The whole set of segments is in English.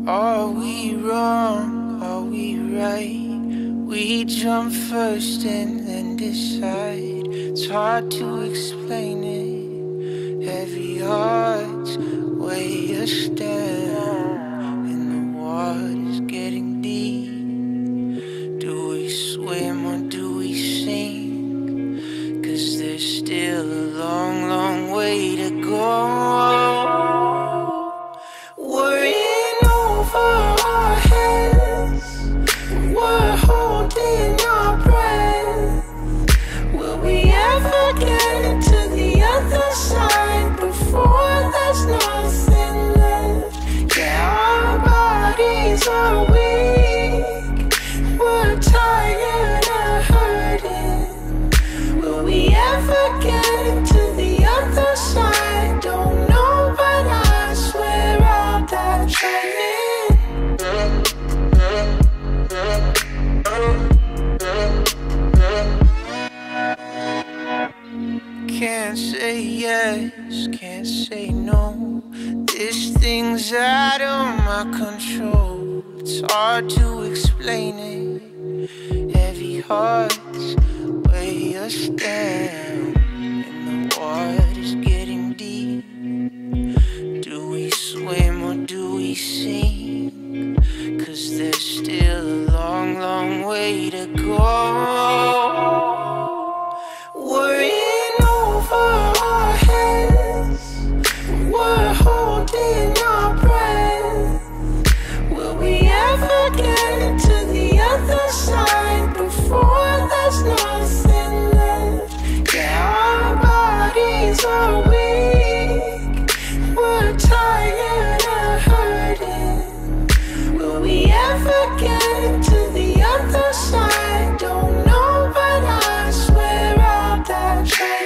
Are we wrong? Are we right? We jump first and then decide. It's hard to explain it. Heavy hearts weigh us down, and the water's getting deep. Do we swim or do we sink? 'Cause there's still a long, long way to go. Worrying over our heads, we're holding our breath. Will we ever get to the other side before there's nothing left? Yeah, our bodies are weak, we're tired of hurting. Will we ever get to the other side? Don't know, but I swear I'll die trying. Can't say yes, can't say no. This thing's out of my control. It's hard to explain it. Heavy hearts weigh us down, and the water's getting deep. Do we swim or do we sink? 'Cause there's still a long, long way to go. Worrying over our heads, we're holding our breath. Will we ever get to the other side before there's nothing left? Yeah, our bodies are weak, we're tired of hurting. Will we ever get to the other side? Don't know, but I swear I'll die trying.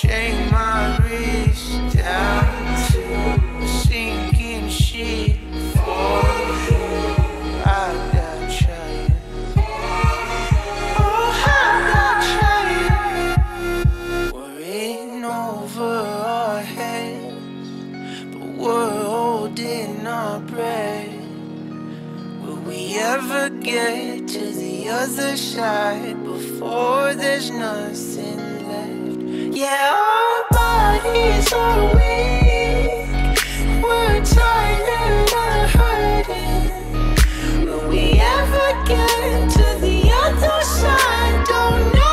Chain my wrist down to a sinking ship. For I got trying. Oh, I got trying. Worrying over our heads, but we're holding our breath. Will we ever get to the other side before there's nothing left? Yeah, our bodies are weak, we're tired of hurting. Will we ever get to the other side? Don't know.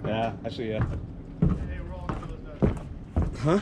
Yeah, actually, yeah. Huh?